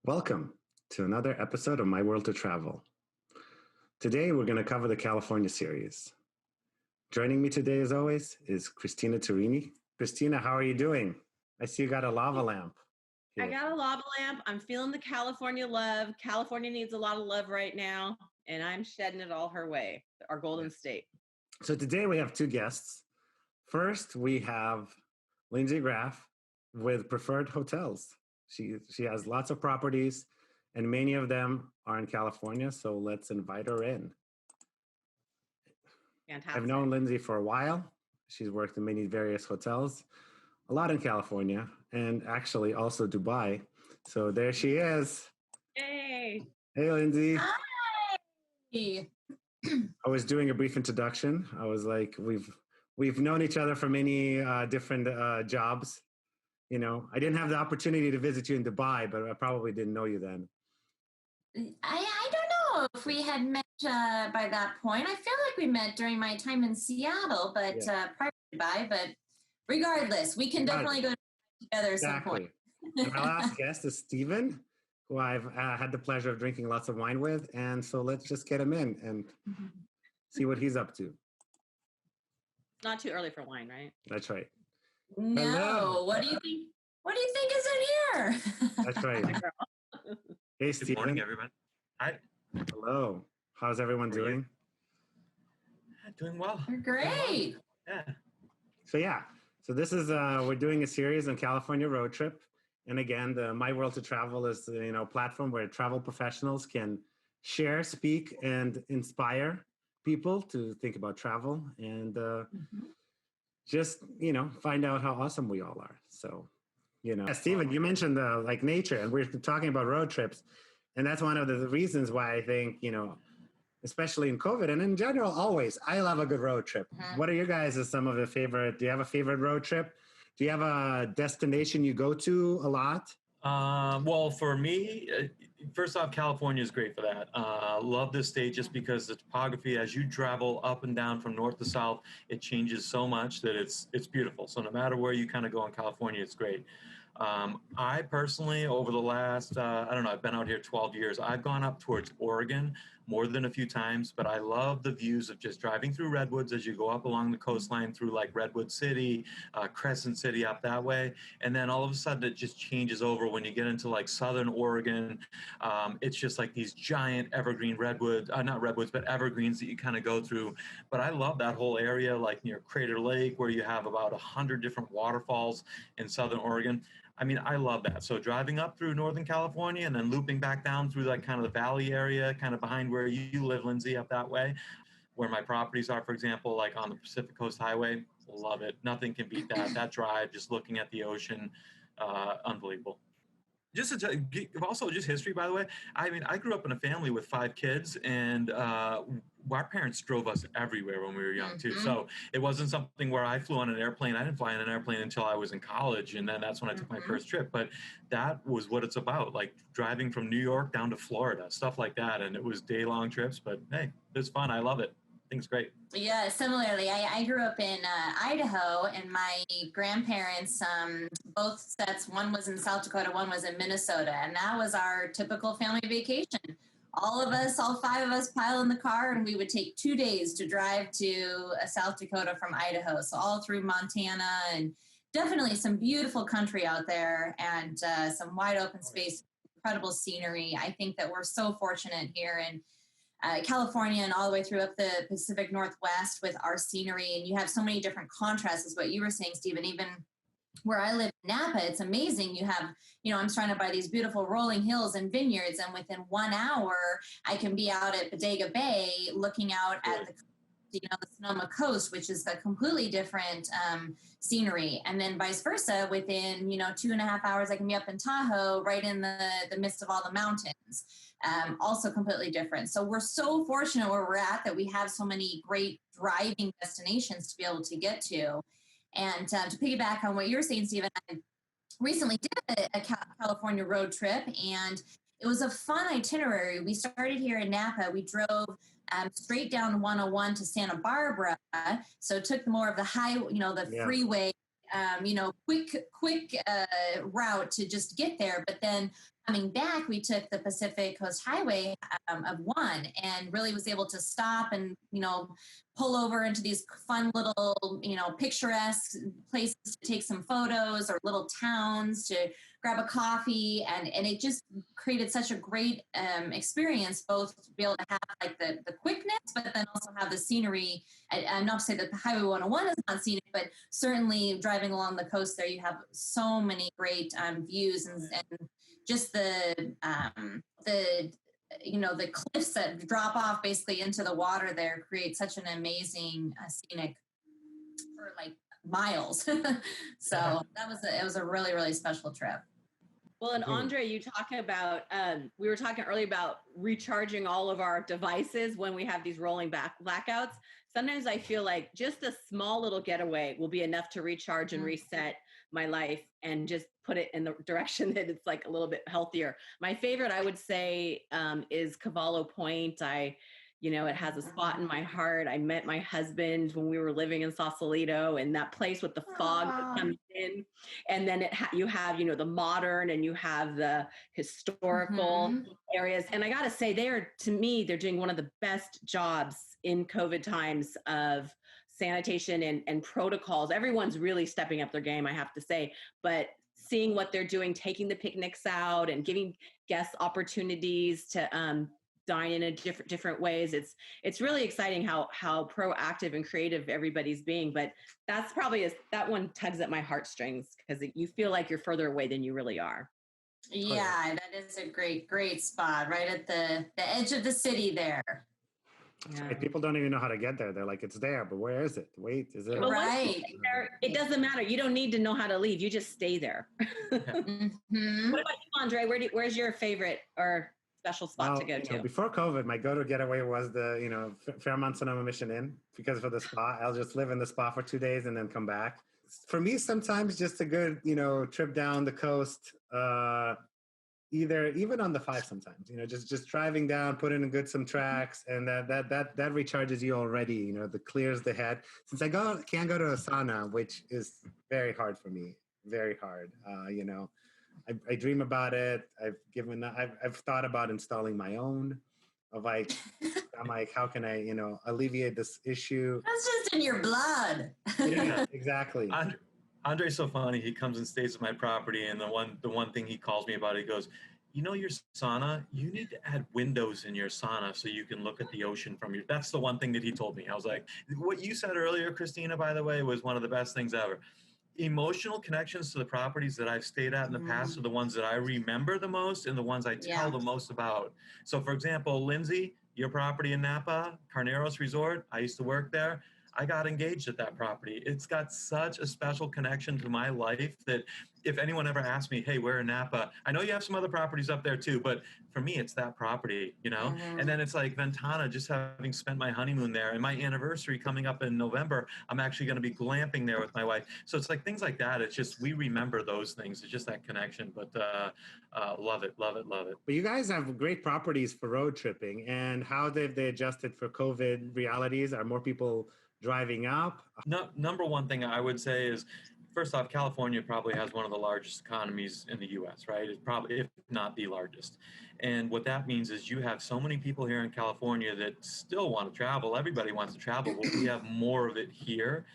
Welcome to another episode of My World to Travel. Today we're going to cover the California series. Joining me today, as always, is Christina Turini. Christina, how are you doing? I see you got a lava lamp here. I got a lava lamp. I'm feeling the California love. California needs a lot of love right now, and I'm shedding it all her way, our Golden State. So today we have two guests. First, we have Lindsey Graff with Preferred Hotels. She has lots of properties, and many of them are in California, so let's invite her in. Fantastic. I've known Lindsey for a while. She's worked in many various hotels, a lot in California, and actually also Dubai. So there she is. Hey. Hey, Lindsey. Hi. I was doing a brief introduction. I was like, we've known each other for many different jobs. You know, I didn't have the opportunity to visit you in Dubai, but I probably didn't know you then. I don't know if we had met by that point. I feel like we met during my time in Seattle, but prior to Dubai. But regardless, we can definitely go together at some point. And our last guest is Steven, who I've had the pleasure of drinking lots of wine with. And so let's just get him in and see what he's up to. Not too early for wine, right? That's right. No. Hello. What do you think? What do you think is in here? That's right. Hey, Steven. Good morning, everyone. Hi. Hello. How's everyone doing? Doing well. We're great. Yeah. So this is we're doing a series on California road trip, and again, the My World to Travel is a platform where travel professionals can share, speak, and inspire people to think about travel and just find out how awesome we all are. So Steven, you mentioned like nature, and we're talking about road trips, and that's one of the reasons why I think especially in COVID and in general, always, I love a good road trip. What are your guys' some of the favorite? Do you have a favorite road trip? Do you have a destination you go to a lot? Well, for me, first off, California is great for that. Love this state just because the topography, as you travel up and down from north to south, it changes so much that it's beautiful. So no matter where you kind of go in California, it's great. I personally, over the last, I've been out here 12 years. I've gone up towards Oregon more than a few times, but I love the views of just driving through redwoods as you go up along the coastline through like Redwood City, Crescent City up that way. And then all of a sudden it just changes over when you get into like Southern Oregon. It's just like these giant evergreen redwoods, not redwoods, but evergreens that you kind of go through. But I love that whole area, like near Crater Lake, where you have about 100 different waterfalls in Southern Oregon. I mean, I love that. So driving up through Northern California and then looping back down through like kind of the valley area, kind of behind where you live, Lindsey, up that way, where my properties are, for example, like on the Pacific Coast Highway. Love it. Nothing can beat that. That drive, just looking at the ocean, unbelievable. Just also just history, by the way. I mean, I grew up in a family with 5 kids, and our parents drove us everywhere when we were young too. So it wasn't something where I flew on an airplane. I didn't fly on an airplane until I was in college, and then that's when I took my first trip. But that was what it's about, like driving from New York down to Florida, stuff like that. And it was day-long trips, but hey, it's fun. I love it. I think it's great. Yeah, similarly, I grew up in Idaho, and my grandparents, both sets, one was in South Dakota, one was in Minnesota, and that was our typical family vacation. All 5 of us pile in the car, and we would take 2 days to drive to South Dakota from Idaho. So all through Montana, and definitely some beautiful country out there, and some wide open space, incredible scenery. I think that we're so fortunate here in California and all the way through up the Pacific Northwest with our scenery. And you have so many different contrasts, is what you were saying, Stephen. Even where I live in Napa, it's amazing. You have, I'm surrounded by these beautiful rolling hills and vineyards, and within 1 hour, I can be out at Bodega Bay looking out at the Sonoma coast, which is a completely different scenery. And then vice versa, within, 2.5 hours, I can be up in Tahoe, right in the midst of all the mountains. Also completely different. So we're so fortunate where we're at that we have so many great driving destinations to be able to get to. And to piggyback on what you're saying, Stephen, I recently did a California road trip, and it was a fun itinerary. We started here in Napa. We drove straight down 101 to Santa Barbara. So it took more of the freeway quick route to just get there. But then coming back, we took the Pacific Coast Highway of 1 and really was able to stop and, pull over into these fun little, picturesque places to take some photos or little towns to grab a coffee. And it just created such a great experience, both to be able to have like the quickness, but then also have the scenery. And not to say that the Highway 101 is not scenic, but certainly driving along the coast there, you have so many great views and just the cliffs that drop off basically into the water there create such an amazing scenic for like miles. So it was a really, really special trip. Well, and Andre, you talk about, we were talking earlier about recharging all of our devices when we have these rolling blackouts. Sometimes I feel like just a small little getaway will be enough to recharge and reset my life and just put it in the direction that it's like a little bit healthier. My favorite, I would say, is Cavallo Point. It has a spot in my heart. I met my husband when we were living in Sausalito, and that place with the fog that comes in. And then you have, the modern and you have the historical areas. And I got to say, to me, they're doing one of the best jobs in COVID times of sanitation and protocols. Everyone's really stepping up their game, I have to say. But seeing what they're doing, taking the picnics out and giving guests opportunities to dine in a different ways. It's really exciting how proactive and creative everybody's being. But that's probably that one tugs at my heartstrings because you feel like you're further away than you really are. Yeah, that is a great spot right at the edge of the city there. Yeah. People don't even know how to get there. They're like, it's there, but where is it? Wait, is it? Well, right. It doesn't matter. You don't need to know how to leave. You just stay there. What about you, Andre? Where's your favorite or special spot to go to? Before COVID, my go-to getaway was the, Fairmont Sonoma Mission Inn because for the spa. I'll just live in the spa for 2 days and then come back. For me, sometimes just a good, trip down the coast, even on the 5 sometimes, just driving down, putting in some tracks, and that recharges you already, that clears the head. Since I can't go to a sauna, which is very hard for me, very hard. I dream about it. I've thought about installing my own. I'm like, how can I, alleviate this issue? That's just in your blood. Yeah, exactly. Andre's so funny. He comes and stays at my property, and the one thing he calls me about, he goes, your sauna, you need to add windows in your sauna so you can look at the ocean from that's the one thing that he told me. I was like, what you said earlier, Christina, by the way, was one of the best things ever. Emotional connections to the properties that I've stayed at in the past are the ones that I remember the most and the ones I tell the most about. So for example, Lindsey, your property in Napa, Carneros Resort, I used to work there. I got engaged at that property. It's got such a special connection to my life that if anyone ever asks me, hey, we're in Napa, I know you have some other properties up there too, but for me, it's that property, And then it's like Ventana, just having spent my honeymoon there and my anniversary coming up in November, I'm actually going to be glamping there with my wife. So it's like things like that. It's just, we remember those things. It's just that connection, but love it. But you guys have great properties for road tripping, and how they adjusted for COVID realities? Are more people driving up? No, number one thing I would say is, first off, California probably has one of the largest economies in the U.S., right? It's probably, if not the largest. And what that means is you have so many people here in California that still want to travel. Everybody wants to travel, but we have more of it here.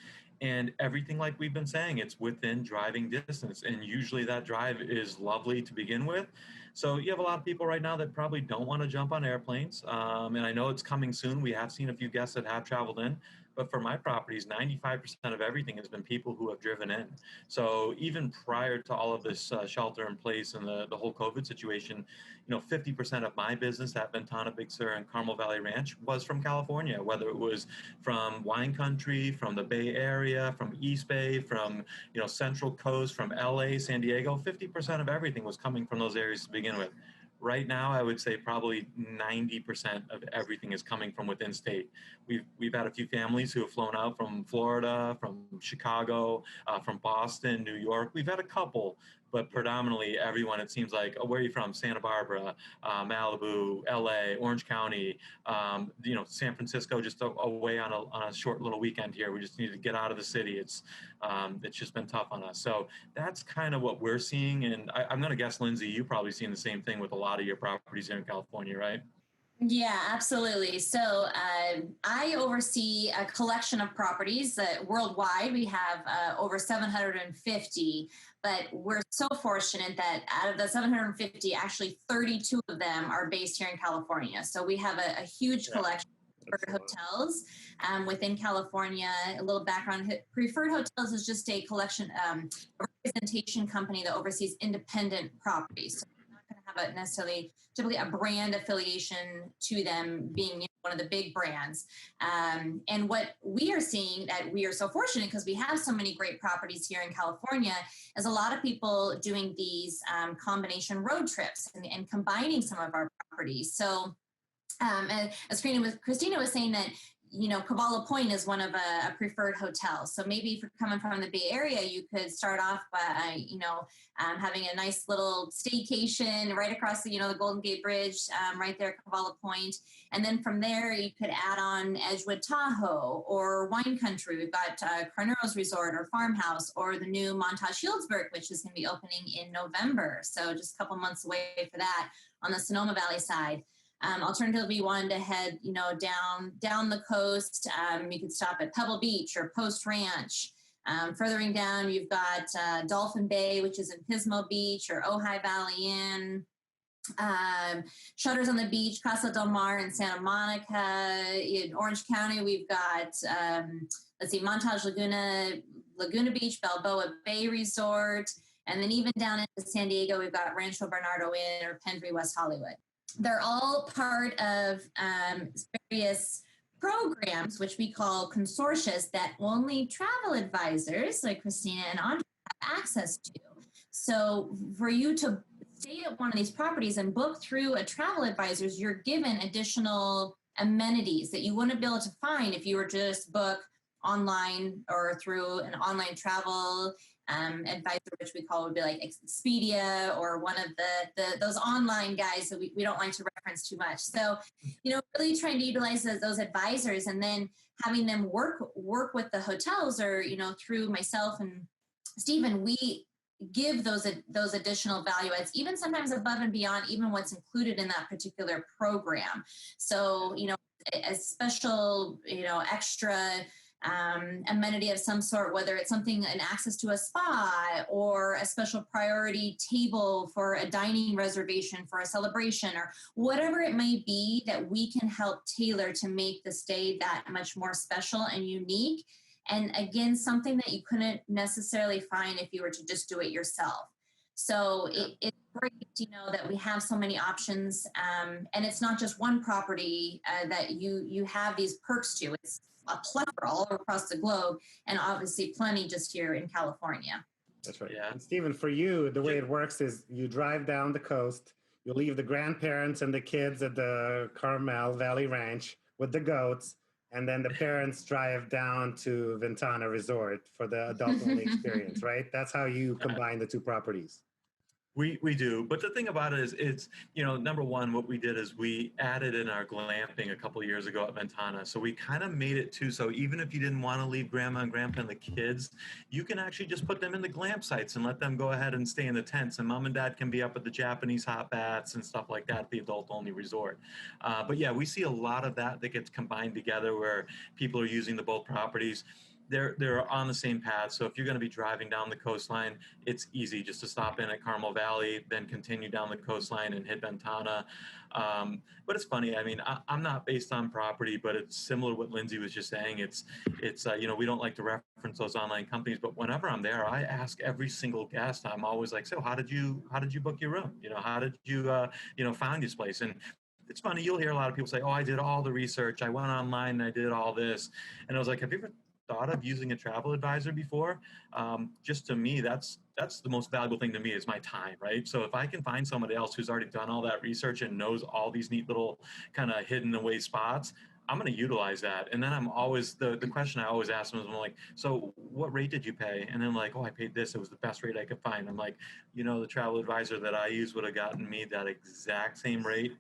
And everything, like we've been saying, it's within driving distance. And usually that drive is lovely to begin with. So you have a lot of people right now that probably don't want to jump on airplanes. And I know it's coming soon. We have seen a few guests that have traveled in. But for my properties, 95% of everything has been people who have driven in. So even prior to all of this shelter in place and the whole COVID situation, 50% of my business at Ventana, Big Sur, and Carmel Valley Ranch was from California, whether it was from wine country, from the Bay Area, from East Bay, from Central Coast, from LA, San Diego. 50% of everything was coming from those areas to begin with. Right now, I would say probably 90% of everything is coming from within state. We've had a few families who have flown out from Florida, from Chicago, from Boston, New York. We've had a couple, but predominantly everyone, it seems like, where are you from? Santa Barbara, Malibu, LA, Orange County, San Francisco, just away on a short little weekend here. We just need to get out of the city. It's just been tough on us. So that's kind of what we're seeing. And I'm going to guess, Lindsey, you've probably seen the same thing with a lot of your properties here in California, right? Yeah, absolutely. So I oversee a collection of properties worldwide. We have over 750, but we're so fortunate that out of the 750, actually 32 of them are based here in California. So we have a huge collection of preferred hotels within California. A little background: Preferred Hotels is just a collection, a representation company that oversees independent properties. So we're not going to have a necessarily typically a brand affiliation to them being one of the big brands. And what we are seeing, that we are so fortunate because we have so many great properties here in California, is a lot of people doing these combination road trips and combining some of our properties. So as Christina was saying that, Cavallo Point is one of a preferred hotel. So maybe if you're coming from the Bay Area, you could start off by, having a nice little staycation right across the Golden Gate Bridge, right there at Cavallo Point. And then from there, you could add on Edgewood Tahoe or Wine Country. We've got Carnero's Resort or Farmhouse, or the new Montage Healdsburg, which is going to be opening in November. So just a couple months away for that on the Sonoma Valley side. Alternatively, you wanted to head, down the coast. You could stop at Pebble Beach or Post Ranch. Furthering down, you've got Dolphin Bay, which is in Pismo Beach, or Ojai Valley Inn. Shutters on the Beach, Casa del Mar in Santa Monica. In Orange County, we've got, Montage Laguna Beach, Balboa Bay Resort. And then even down into San Diego, we've got Rancho Bernardo Inn or Pendry West Hollywood. They're all part of various programs, which we call consortia, that only travel advisors like Christina and Andre have access to. So for you to stay at one of these properties and book through a travel advisors, you're given additional amenities that you wouldn't be able to find if you were to just book online or through an online travel advisor, which we call would be like Expedia or one of those online guys that we don't like to reference too much. So, really trying to utilize those advisors and then having them work with the hotels, or, through myself and Stephen, we give those additional value adds, even sometimes above and beyond even what's included in that particular program. So, a special, extra amenity of some sort, whether it's an access to a spa or a special priority table for a dining reservation for a celebration, or whatever it may be that we can help tailor to make the stay that much more special and unique. And again, something that you couldn't necessarily find if you were to just do it yourself. So it's great, that we have so many options. And it's not just one property that you have these perks to. It's a plethora all across the globe, and obviously plenty just here in California. That's right. Yeah. And Stephen, for you, the way it works is you drive down the coast, you leave the grandparents and the kids at the Carmel Valley Ranch with the goats, and then the parents drive down to Ventana Resort for the adult-only experience, right? That's how you combine the two properties. We do, but the thing about it is, it's, number one, what we did is we added in our glamping a couple of years ago at Ventana. So we kind of made it too, so even if you didn't want to leave grandma and grandpa and the kids, you can actually just put them in the glamp sites and let them go ahead and stay in the tents, and mom and dad can be up at the Japanese hot baths and stuff like that at the adult-only resort. But yeah, we see a lot of that gets combined together where people are using the both properties. They're on the same path. So if you're going to be driving down the coastline, it's easy just to stop in at Carmel Valley, then continue down the coastline and hit Ventana. But it's funny. I mean, I'm not based on property, but it's similar to what Lindsey was just saying. It's we don't like to reference those online companies, but whenever I'm there, I ask every single guest. I'm always like, so how did you book your room? How did you find this place? And it's funny. You'll hear a lot of people say, oh, I did all the research. I went online and I did all this. And I was like, have you ever thought of using a travel advisor before? Just to me, that's the most valuable thing to me is my time, right? So if I can find somebody else who's already done all that research and knows all these neat little kind of hidden away spots, I'm going to utilize that. And then I'm always, the question I always ask them is, I'm like, so what rate did you pay? And then like, oh, I paid this. It was the best rate I could find. I'm like, the travel advisor that I use would have gotten me that exact same rate,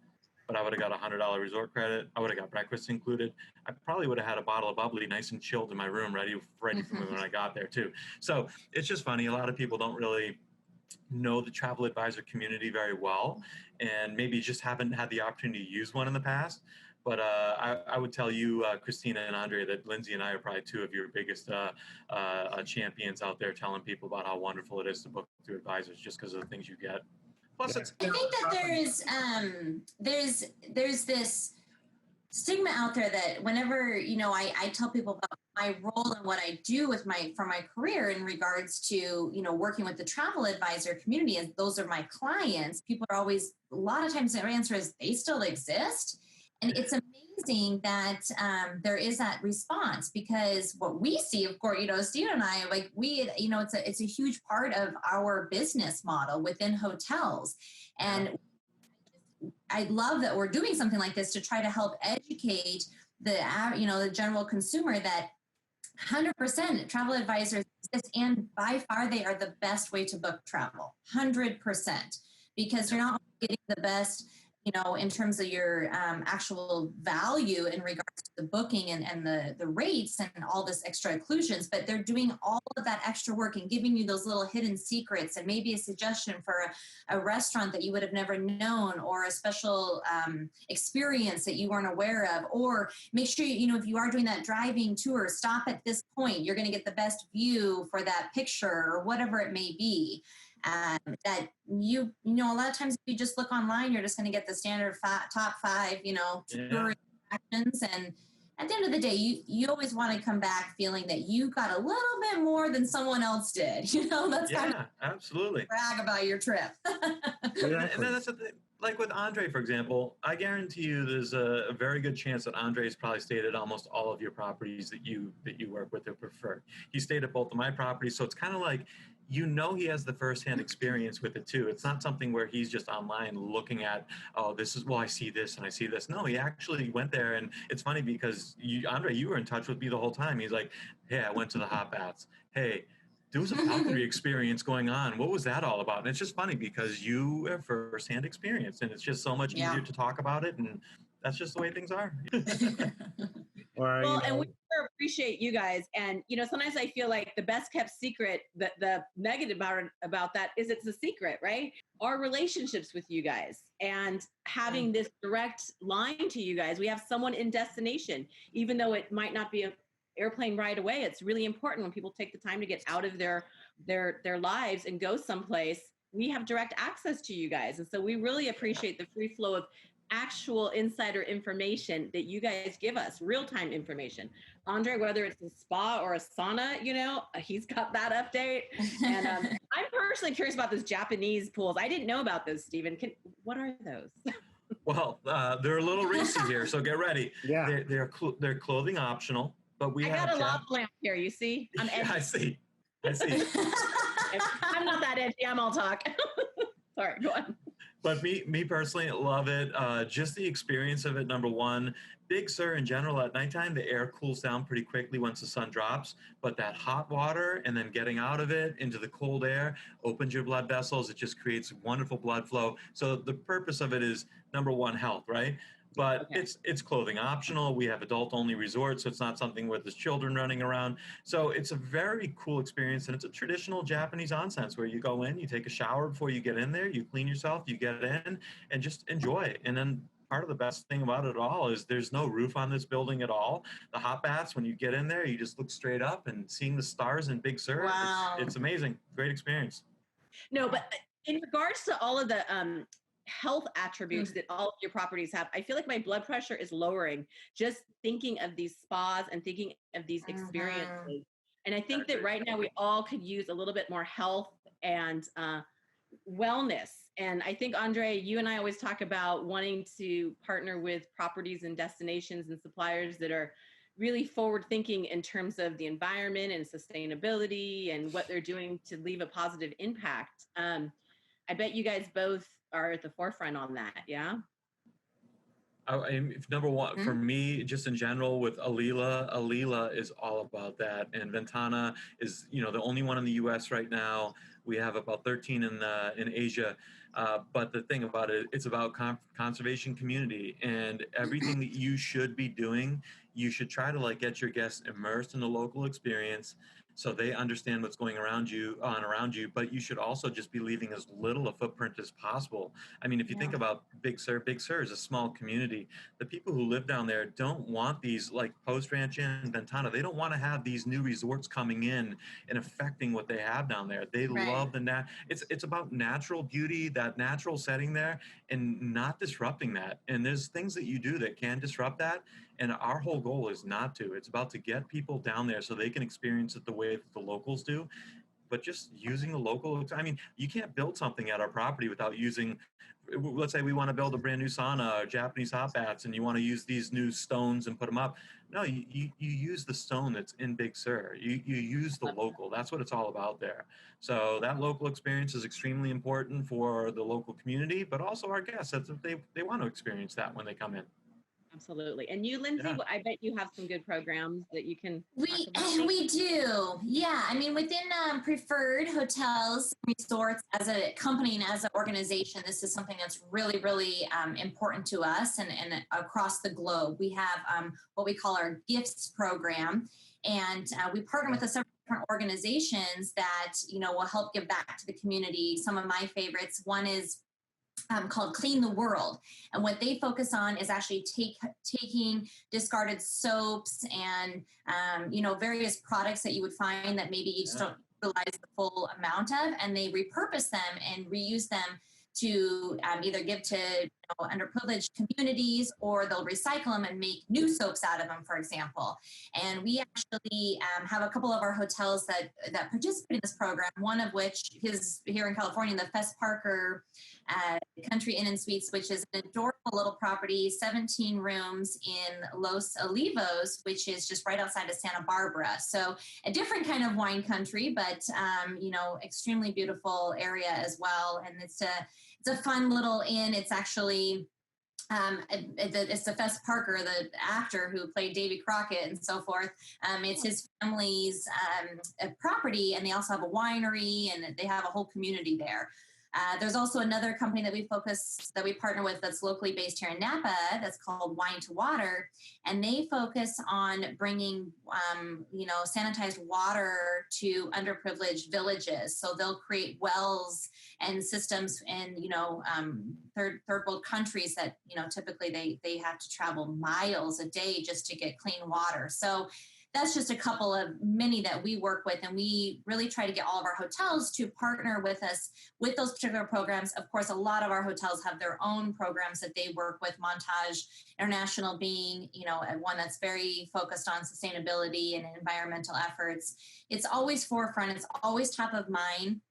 but I would have got $100 resort credit. I would have got breakfast included. I probably would have had a bottle of bubbly nice and chilled in my room, ready for me when I got there too. So it's just funny. A lot of people don't really know the travel advisor community very well, and maybe just haven't had the opportunity to use one in the past. But I would tell you, Christina and Andre, that Lindsey and I are probably two of your biggest champions out there, telling people about how wonderful it is to book through advisors just because of the things you get. Plus, it's. I think that there's this stigma out there that whenever I tell people about my role and what I do with for my career in regards to working with the travel advisor community, and those are my clients, people are always, a lot of times their answer is they still exist. And it's amazing that there is that response, because what we see, of course, Steve and I, like it's a huge part of our business model within hotels. And I love that we're doing something like this to try to help educate the general consumer that 100% travel advisors exist, and by far they are the best way to book travel, 100%, because you're not getting the best in terms of your actual value in regards to the booking and the rates and all this extra inclusions, but they're doing all of that extra work and giving you those little hidden secrets, and maybe a suggestion for a restaurant that you would have never known, or a special experience that you weren't aware of, or make sure, if you are doing that driving tour, stop at this point. You're going to get the best view for that picture, or whatever it may be. That a lot of times if you just look online, you're just going to get the standard top five, tour attractions. And at the end of the day, you always want to come back feeling that you got a little bit more than someone else did. That's kind of absolutely brag about your trip. And then that's the thing. Like with Andre, for example, I guarantee you there's a very good chance that Andre's probably stayed at almost all of your properties that you work with or prefer. He stayed at both of my properties, so it's kind of like, he has the firsthand experience with it too. It's not something where he's just online looking at, I see this and I see this. No, he actually went there, and it's funny because Andre, you were in touch with me the whole time. He's like, hey, I went to the hot baths. Hey, there was a falconry experience going on. What was that all about? And it's just funny because you have firsthand experience, and it's just so much easier to talk about it. And that's just the way things are. And we appreciate you guys. And, sometimes I feel like the best kept secret, the negative about that is it's a secret, right? Our relationships with you guys and having this direct line to you guys. We have someone in destination, even though it might not be an airplane right away. It's really important when people take the time to get out of their lives and go someplace. We have direct access to you guys. And so we really appreciate the free flow of actual insider information that you guys give us, real-time information. Andre, whether it's a spa or a sauna, he's got that update. And I'm personally curious about those Japanese pools. I didn't know about those, Stephen. What are those? Well, they're a little racy here, so get ready. Yeah. They're clothing optional, but we have got a lava lamp here, you see? I'm edgy. I see. I'm not that edgy. I'm all talk. Sorry, go on. But me personally, love it. Just the experience of it, number one. Big Sur in general, at nighttime, the air cools down pretty quickly once the sun drops. But that hot water and then getting out of it into the cold air opens your blood vessels. It just creates wonderful blood flow. So the purpose of it is, number one, health, right? But it's clothing optional. We have adult-only resorts, so it's not something where there's children running around. So it's a very cool experience, and it's a traditional Japanese onsen where you go in, you take a shower before you get in there, you clean yourself, you get in, and just enjoy. And then part of the best thing about it all is there's no roof on this building at all. The hot baths, when you get in there, you just look straight up and seeing the stars in Big Sur. Wow. It's amazing. Great experience. No, but in regards to all of the health attributes that all of your properties have, I feel like my blood pressure is lowering just thinking of these spas and thinking of these experiences. And I think that right now we all could use a little bit more health and wellness. And I think, Andre, you and I always talk about wanting to partner with properties and destinations and suppliers that are really forward thinking in terms of the environment and sustainability and what they're doing to leave a positive impact. I bet you guys both are at the forefront on that. Yeah. If number one for me, just in general with Alila is all about that, and Ventana is the only one in the U.S. right now. We have about 13 in Asia, but the thing about it, it's about conservation community, and everything that you should be doing, you should try to like get your guests immersed in the local experience, so they understand what's going around you. But you should also just be leaving as little a footprint as possible. I mean, if you think about Big Sur is a small community. The people who live down there don't want these, like Post Ranch and Ventana, they don't want to have these new resorts coming in and affecting what they have down there. They love it's about natural beauty, that natural setting there, and not disrupting that. And there's things that you do that can disrupt that. And our whole goal is not to. It's about to get people down there so they can experience it the way that the locals do, but just using the local. I mean, you can't build something at our property without using, let's say we want to build a brand new sauna or Japanese hot baths, and you want to use these new stones and put them up. No, you use the stone that's in Big Sur. You use the local. That's what it's all about there. So that local experience is extremely important for the local community, but also our guests. That's if they want to experience that when they come in. Absolutely. And you, Lindsey, I bet you have some good programs that you can We do. Yeah. I mean, within Preferred Hotels, Resorts, as a company and as an organization, this is something that's really, really important to us and across the globe. We have what we call our gifts program. And we partner with several different organizations that, will help give back to the community. Some of my favorites, one is called Clean the World. And what they focus on is actually taking discarded soaps and, various products that you would find that maybe you just don't utilize the full amount of, and they repurpose them and reuse them to either give to underprivileged communities, or they'll recycle them and make new soaps out of them, for example. And we actually have a couple of our hotels that participate in this program, one of which is here in California, the Fess Parker Country Inn and Suites, which is an adorable little property, 17 rooms in Los Olivos, which is just right outside of Santa Barbara. So a different kind of wine country, but extremely beautiful area as well. And it's a fun little inn. It's actually it's the Fess Parker, the actor who played Davy Crockett and so forth. It's his family's property, and they also have a winery, and they have a whole community there. There's also another company that we partner with that's locally based here in Napa that's called Wine to Water, and they focus on bringing sanitized water to underprivileged villages. So they'll create wells and systems in third world countries that typically they have to travel miles a day just to get clean water. So that's just a couple of many that we work with, and we really try to get all of our hotels to partner with us with those particular programs. Of course, a lot of our hotels have their own programs that they work with, Montage International being, one that's very focused on sustainability and environmental efforts. It's always forefront. It's always top of mind.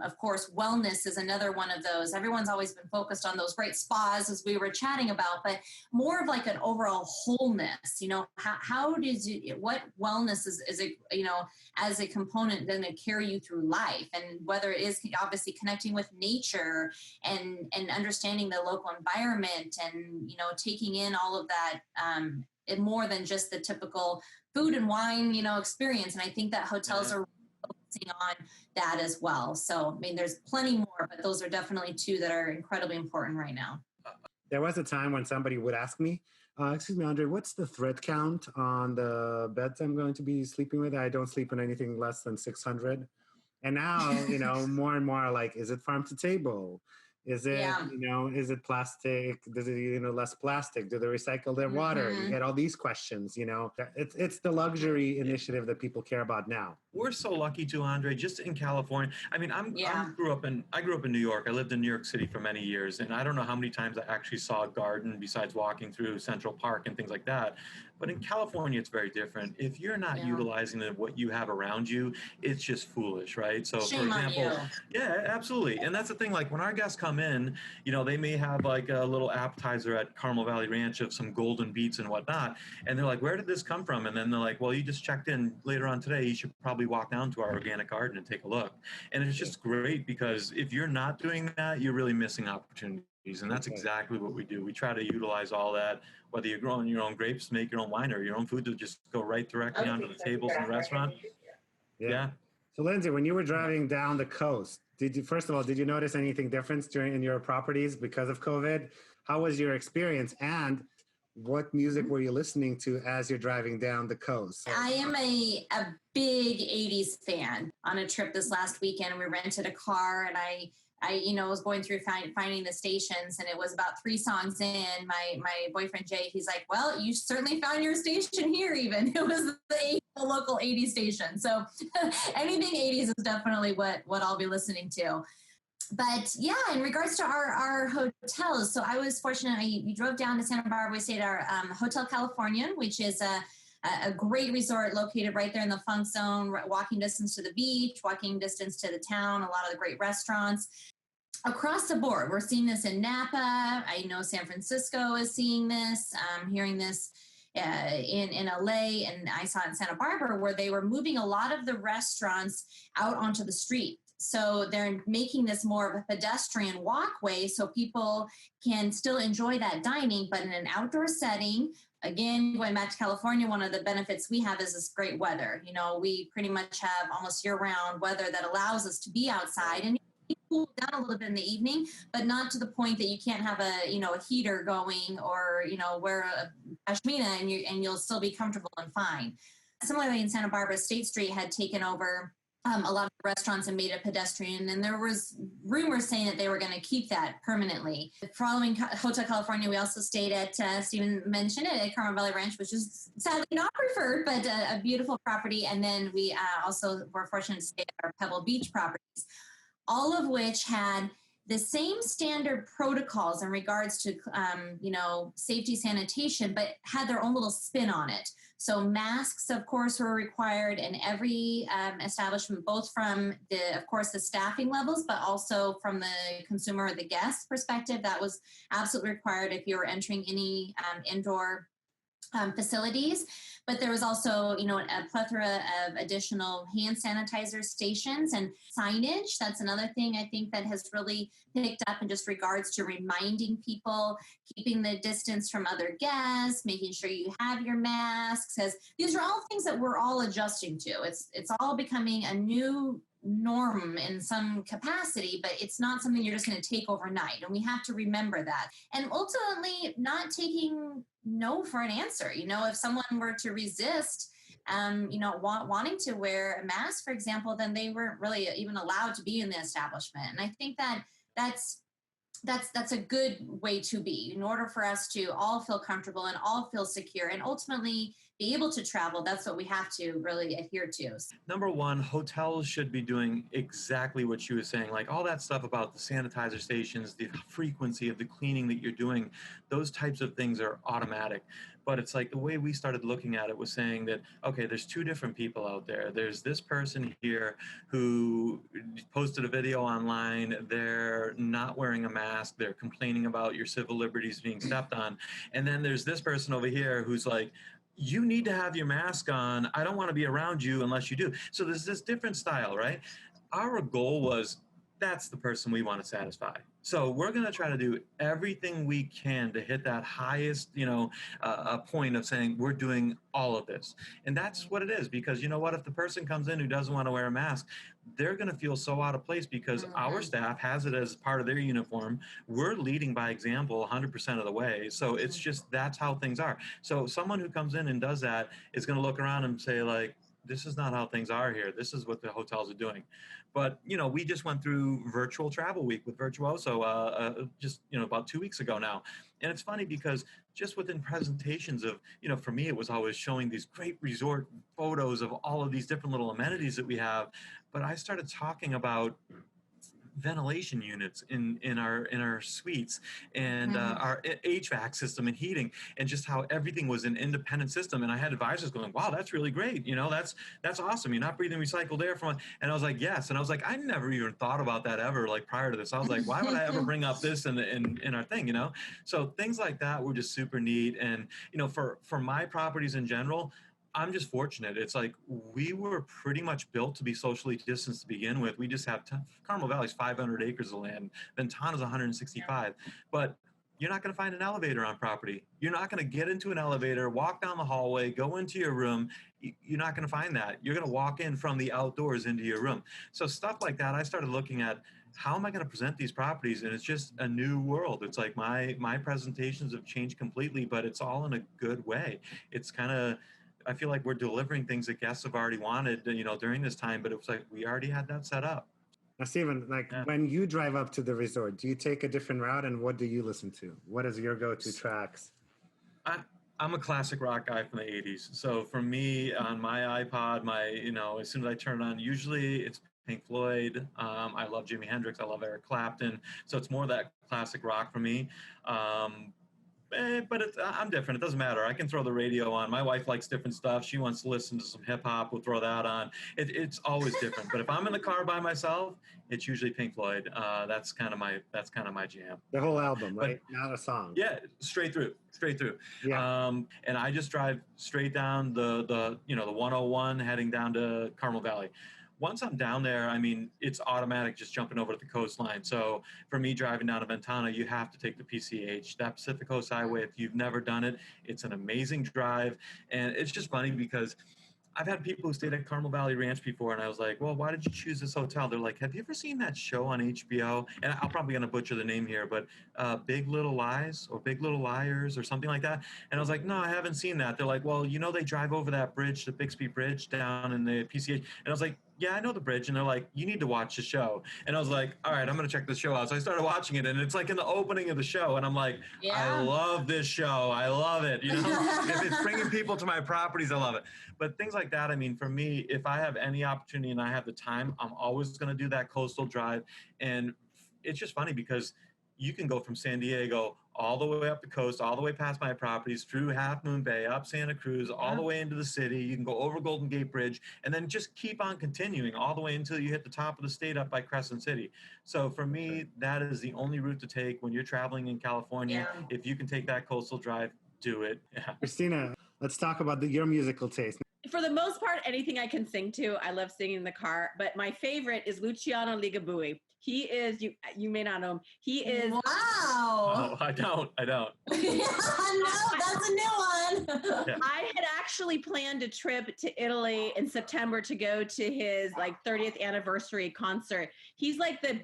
Of course, wellness is another one of those. Everyone's always been focused on those great spas, as we were chatting about, but more of like an overall wholeness. What wellness is as a component then to carry you through life, and whether it is obviously connecting with nature and understanding the local environment, and taking in all of that, more than just the typical food and wine experience. And I think that hotels are focusing on that as well. So, I mean, there's plenty more, but those are definitely two that are incredibly important right now. There was a time when somebody would ask me, excuse me, Andre, what's the thread count on the beds I'm going to be sleeping with? I don't sleep in anything less than 600. And now, more and more like, is it farm to table? Is it, is it plastic? Does it, less plastic? Do they recycle their water? You get all these questions, It's the luxury initiative that people care about now. We're so lucky too, Andre, just in California. I mean, I grew up in New York. I lived in New York City for many years, and I don't know how many times I actually saw a garden besides walking through Central Park and things like that. But in California, it's very different. If you're not utilizing what you have around you, it's just foolish, right? So, for example, absolutely. And that's the thing. Like when our guests come in, they may have like a little appetizer at Carmel Valley Ranch of some golden beets and whatnot, and they're like, "Where did this come from?" And then they're like, "Well, you just checked in later on today. You should probably walk down to our organic garden and take a look." And it's just great, because if you're not doing that, you're really missing opportunities. And that's exactly what we do. We try to utilize all that, whether you're growing your own grapes, make your own wine, or your own food to just go right directly onto the tables in the restaurant. Yeah. So Lindsey, when you were driving down the coast, first of all, did you notice anything different in your properties because of COVID? How was your experience? And what music were you listening to as you're driving down the coast? I am a big 80s fan. On a trip this last weekend, we rented a car, and I was going through finding the stations, and it was about 3 songs in. My boyfriend Jay, he's like, "Well, you certainly found your station here." Even it was the local 80s station. So anything 80s is definitely what I'll be listening to. But yeah, in regards to our hotels, so I was fortunate. We drove down to Santa Barbara. We stayed at our Hotel Californian, which is a great resort located right there in the funk zone, walking distance to the beach, walking distance to the town, a lot of the great restaurants. Across the board, we're seeing this in Napa. I know San Francisco is seeing this, hearing this in LA, and I saw it in Santa Barbara, where they were moving a lot of the restaurants out onto the street. So they're making this more of a pedestrian walkway so people can still enjoy that dining, but in an outdoor setting. Again, going back to California, one of the benefits we have is this great weather. We pretty much have almost year-round weather that allows us to be outside and cool down a little bit in the evening, but not to the point that you can't have a heater going or wear a pashmina and you'll still be comfortable and fine. Similarly, in Santa Barbara, State Street had taken over a lot of restaurants and made it pedestrian, and there was rumors saying that they were going to keep that permanently. Following Hotel California, we also stayed at, Stephen mentioned it, at Carmel Valley Ranch, which is sadly not preferred, but a beautiful property. And then we also were fortunate to stay at our Pebble Beach properties, all of which had the same standard protocols in regards to, safety, sanitation, but had their own little spin on it. So masks, of course, were required in every establishment, both from the staffing levels, but also from the consumer or the guest perspective. That was absolutely required if you were entering any indoor facilities. But there was also, a plethora of additional hand sanitizer stations and signage. That's another thing I think that has really picked up in just regards to reminding people, keeping the distance from other guests, making sure you have your masks. As these are all things that we're all adjusting to. It's all becoming a new norm in some capacity, but it's not something you're just going to take overnight. And we have to remember that. And ultimately, not taking no for an answer. If someone were to resist, wanting to wear a mask, for example, then they weren't really even allowed to be in the establishment. And I think that's a good way to be in order for us to all feel comfortable and all feel secure and ultimately be able to travel. That's what we have to really adhere to. Number one, hotels should be doing exactly what she was saying, like all that stuff about the sanitizer stations, the frequency of the cleaning that you're doing, those types of things are automatic. But it's like the way we started looking at it was saying that, okay, there's 2 different people out there. There's this person here who posted a video online. They're not wearing a mask. They're complaining about your civil liberties being stepped on. And then there's this person over here who's like, you need to have your mask on. I don't want to be around you unless you do. So there's this different style, right? Our goal was, that's the person we want to satisfy. So we're going to try to do everything we can to hit that highest, point of saying we're doing all of this. And that's what it is, because you know what? If the person comes in who doesn't want to wear a mask, they're going to feel so out of place because our staff has it as part of their uniform. We're leading by example 100% of the way. So it's just, that's how things are. So someone who comes in and does that is going to look around and say like, this is not how things are here. This is what the hotels are doing. But, we just went through virtual travel week with Virtuoso just, about 2 weeks ago now. And it's funny because just within presentations of, for me, it was always showing these great resort photos of all of these different little amenities that we have. But I started talking about ventilation units in our suites and our HVAC system and heating, and just how everything was an independent system. And I had advisors going, wow, that's really great. That's awesome. You're not breathing recycled air from it. And I was like, yes. And I was like, I never even thought about that ever, like prior to this. I was like, why would I ever bring up this in our thing, So things like that were just super neat. And, for my properties in general, I'm just fortunate. It's like we were pretty much built to be socially distanced to begin with. We just have Carmel Valley's 500 acres of land. Ventana's 165. But you're not going to find an elevator on property. You're not going to get into an elevator, walk down the hallway, go into your room. You're not going to find that. You're going to walk in from the outdoors into your room. So stuff like that, I started looking at, how am I going to present these properties? And it's just a new world. It's like my presentations have changed completely, but it's all in a good way. It's kind of, I feel like we're delivering things that guests have already wanted, during this time, but it was like we already had that set up. Now, Stephen, when you drive up to the resort, do you take a different route, and what do you listen to? What is your go-to tracks? I'm a classic rock guy from the 80s. So for me, on my iPod, as soon as I turn it on, usually it's Pink Floyd. I love Jimi Hendrix. I love Eric Clapton. So it's more that classic rock for me. But I'm different. It doesn't matter. I can throw the radio on. My wife likes different stuff. She wants to listen to some hip hop. We'll throw that on. It's always different. But if I'm in the car by myself, it's usually Pink Floyd. That's kind of my jam. The whole album, right? Not a song. Yeah, straight through. Yeah. And I just drive straight down the 101 heading down to Carmel Valley. Once I'm down there, I mean, it's automatic just jumping over to the coastline. So for me, driving down to Ventana, you have to take the PCH, that Pacific Coast Highway. If you've never done it, it's an amazing drive. And it's just funny because I've had people who stayed at Carmel Valley Ranch before, and I was like, well, why did you choose this hotel? They're like, have you ever seen that show on HBO? And I'm probably going to butcher the name here, but Big Little Lies or Big Little Liars or something like that. And I was like, no, I haven't seen that. They're like, well, they drive over that bridge, the Bixby Bridge down in the PCH. And I was like, yeah, I know the bridge. And they're like, you need to watch the show. And I was like, all right, I'm going to check this show out. So I started watching it, and it's like in the opening of the show. And I'm like, I love this show. I love it. If it's bringing people to my properties, I love it. But things like that, I mean, for me, if I have any opportunity and I have the time, I'm always going to do that coastal drive. And it's just funny because you can go from San Diego all the way up the coast, all the way past my properties, through Half Moon Bay, up Santa Cruz, all the way into the city. You can go over Golden Gate Bridge, and then just keep on continuing all the way until you hit the top of the state up by Crescent City. So for me, that is the only route to take when you're traveling in California. Yeah. If you can take that coastal drive, do it. Yeah. Christina, let's talk about your musical taste. For the most part, anything I can sing to. I love singing in the car, but my favorite is Luciano Ligabue. He is, you may not know him. He is. Wow. Oh, I don't. No, that's a new one. Yeah. I had actually planned a trip to Italy in September to go to his 30th anniversary concert. He's like the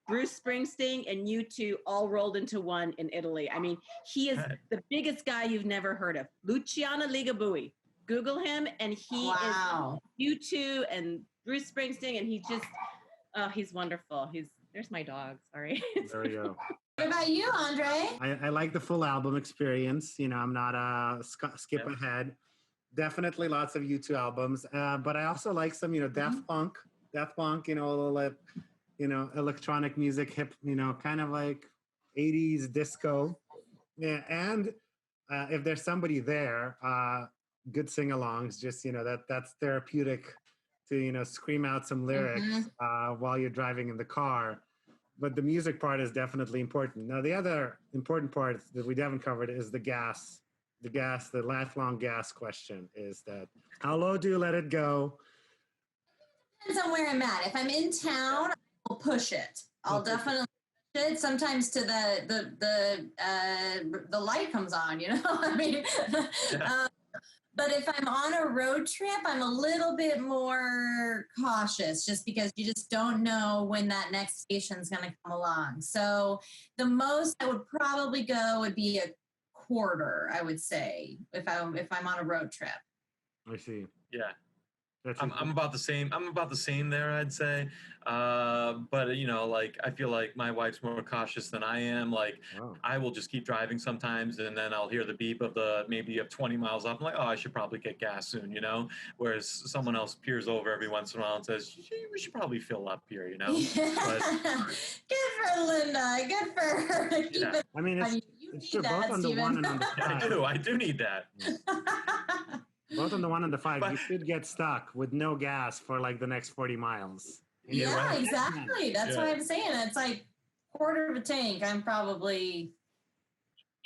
Bruce Springsteen and U2 all rolled into one in Italy. I mean, he is the biggest guy you've never heard of. Luciano Ligabue. Google him, and he is U2 and Bruce Springsteen, and he just, he's wonderful. There's my dog, sorry. There we go. What about you, Andre? I like the full album experience. I'm not a skip ahead. Definitely lots of U2 albums, but I also like some, Daft Punk, electronic music, hip, kind of like 80s disco. Yeah, and if there's somebody there, good sing-alongs, just that's therapeutic to scream out some lyrics while you're driving in the car. But the music part is definitely important. Now the other important part that we haven't covered is the lifelong gas question. Is that how low do you let it go? Depends on where I'm at. If I'm in town, I'll push it. I'll definitely push it. Sometimes to the light comes on, I mean. But if I'm on a road trip, I'm a little bit more cautious just because you just don't know when that next station's going to come along. So the most I would probably go would be a quarter, I would say, if I'm on a road trip. I see. Yeah. I'm about the same. I'm about the same there, I'd say. But I feel like my wife's more cautious than I am. I will just keep driving sometimes, and then I'll hear the beep of maybe 20 miles up. I'm like, oh, I should probably get gas soon, Whereas someone else peers over every once in a while and says, we should probably fill up here, But, good for Linda. Good for her to keep it. I mean, it's true, both on the 1 and on the 5. I do need that. Both on the 1 and the 5, you could get stuck with no gas for the next 40 miles. Yeah, right. Exactly. That's what I'm saying. It's like quarter of a tank. I'm probably.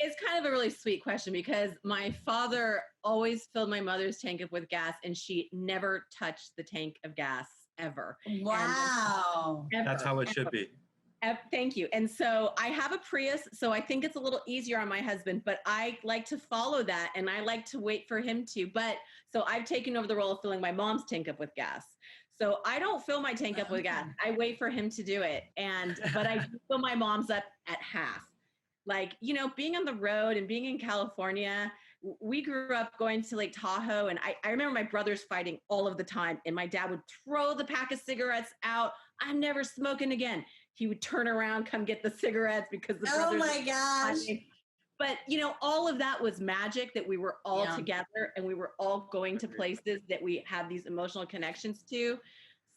It's kind of a really sweet question because my father always filled my mother's tank up with gas and she never touched the tank of gas ever. Wow. That's how it should be. Thank you. And so I have a Prius, so I think it's a little easier on my husband, but I like to follow that and I like to wait for him to. But so I've taken over the role of filling my mom's tank up with gas. So I don't fill my tank up with gas. I wait for him to do it. But I do fill my mom's up at half. Like, being on the road and being in California, we grew up going to Lake Tahoe. And I remember my brothers fighting all of the time. And my dad would throw the pack of cigarettes out. I'm never smoking again. He would turn around, come get the cigarettes because the brothers. Oh my gosh. But, all of that was magic that we were all together and we were all going to places that we have these emotional connections to.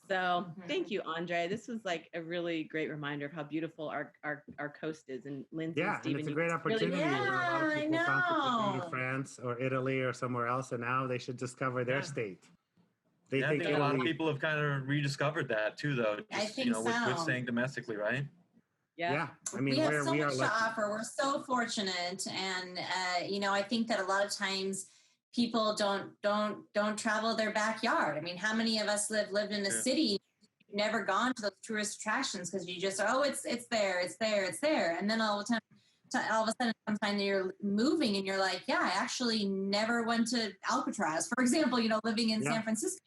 So thank you, Andre. This was like a really great reminder of how beautiful our coast is. And Lindsey, yeah, Stephen, and it's a great opportunity. Yeah, a lot of people I contemplate know. to France or Italy or somewhere else, and now they should discover their state. I think a lot of people have kind of rediscovered that too, though. Just, I think with staying domestically, right? Yeah. I mean, we have so much to lucky. offer. We're so fortunate, and I think that a lot of times people don't travel their backyard. I mean, how many of us lived in a city, never gone to those tourist attractions because you just it's there, and then all of a sudden sometime you're moving and you're like, yeah, I actually never went to Alcatraz, for example. Living in San Francisco,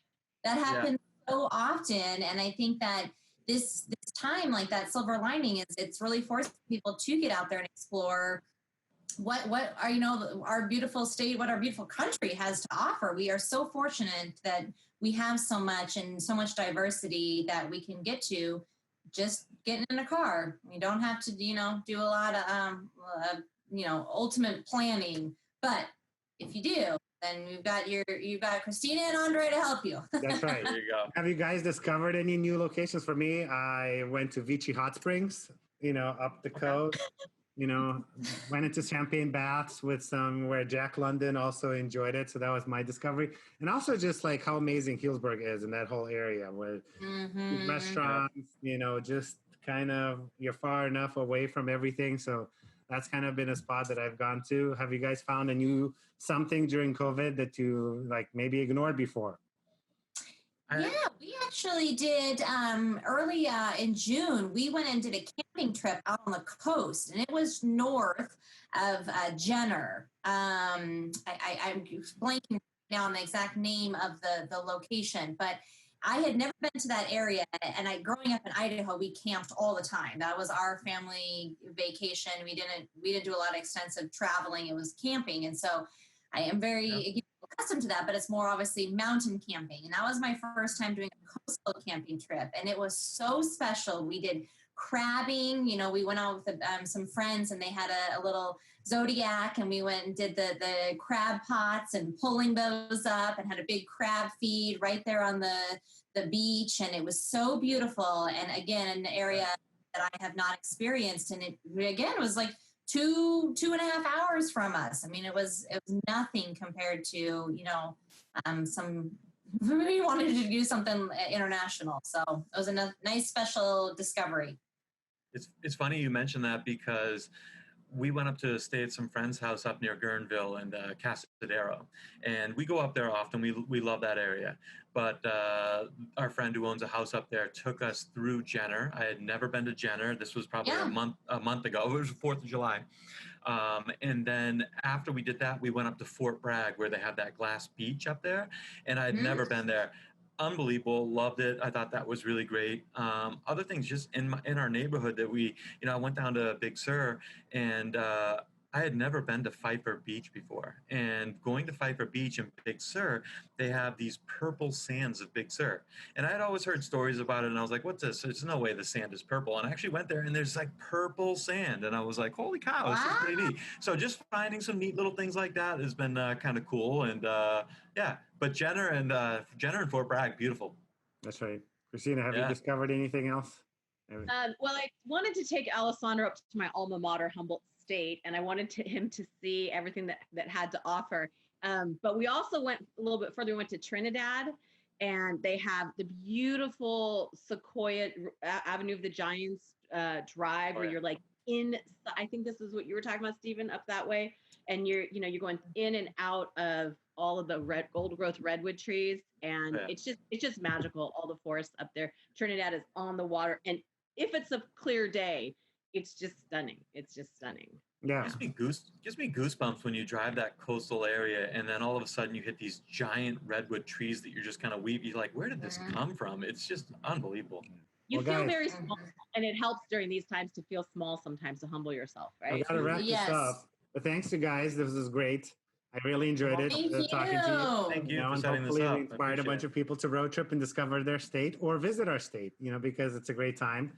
that happens so often, and I think that this time, like that silver lining, is it's really forcing people to get out there and explore what are our beautiful state, what our beautiful country has to offer. We are so fortunate that we have so much and so much diversity that we can get to just getting in a car. You don't have to, do a lot of, ultimate planning. But if you do, then you've got Christina and Andre to help you. That's right. There you go. Have you guys discovered any new locations? For me, I went to Vichy Hot Springs, up the coast. Went into Champagne Baths where Jack London also enjoyed it. So that was my discovery. And also just like how amazing Healdsburg is in that whole area where restaurants, just kind of you're far enough away from everything. So that's kind of been a spot that I've gone to. Have you guys found something during COVID that you like maybe ignored before? Yeah, we actually did early in June. We went and did a camping trip out on the coast, and it was north of Jenner. I'm blanking now on the exact name of the location, but I had never been to that area. And growing up in Idaho, we camped all the time. That was our family vacation. We didn't do a lot of extensive traveling. It was camping, and so I am very accustomed to that, but it's more obviously mountain camping. And that was my first time doing a coastal camping trip. And it was so special. We did crabbing, we went out with some friends and they had a little Zodiac and we went and did the crab pots and pulling those up and had a big crab feed right there on the beach. And it was so beautiful. And again, an area that I have not experienced. And it was like 2.5 hours from us. I mean, it was nothing compared to, we wanted to do something international. So it was a nice special discovery. It's funny you mentioned that because we went up to stay at some friend's house up near Guerneville and Casadero. And we go up there often. We love that area. But our friend who owns a house up there took us through Jenner. I had never been to Jenner. This was probably a month ago. It was the 4th of July. And then after we did that, we went up to Fort Bragg where they have that glass beach up there. And I'd never been there. Unbelievable. Loved it. I thought that was really great. Other things just in our neighborhood that I went down to Big Sur and I had never been to Pfeiffer Beach before. And going to Pfeiffer Beach in Big Sur, they have these purple sands of Big Sur. And I had always heard stories about it and I was like, what's this? There's no way the sand is purple. And I actually went there and there's like purple sand. And I was like, holy cow, this is pretty neat. So just finding some neat little things like that has been kind of cool. And but Jenner and Fort Bragg, beautiful. That's right. Christina, have you discovered anything else? Well, I wanted to take Alessandro up to my alma mater, Humboldt State, and I wanted him to see everything that had to offer. But we also went a little bit further. We went to Trinidad, and they have the beautiful Sequoia Avenue of the Giants drive where you're like I think this is what you were talking about, Stephen, up that way. And you're going in and out of all of the gold growth redwood trees. And it's just magical. All the forests up there. Trinidad is on the water. And if it's a clear day, it's just stunning. It's just stunning. Yeah. Gives me goosebumps when you drive that coastal area and then all of a sudden you hit these giant redwood trees that you're just kind of you're like, where did this come from? It's just unbelievable. You feel very small, and it helps during these times to feel small sometimes, to humble yourself, right? I gotta wrap this up. But thanks you guys. This was great. I really enjoyed it talking to you. Thank you for and setting this hopefully up. we inspired a bunch of people to road trip and discover their state or visit our state, because it's a great time.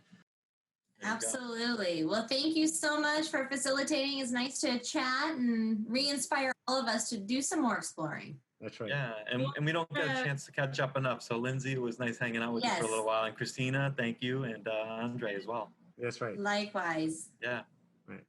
Absolutely. Well, thank you so much for facilitating. It's nice to chat and re-inspire all of us to do some more exploring. That's right. Yeah, and we don't get a chance to catch up enough. So Lindsey, it was nice hanging out with you for a little while. And Christina, thank you. And Andre as well. That's right. Likewise. Yeah. Right.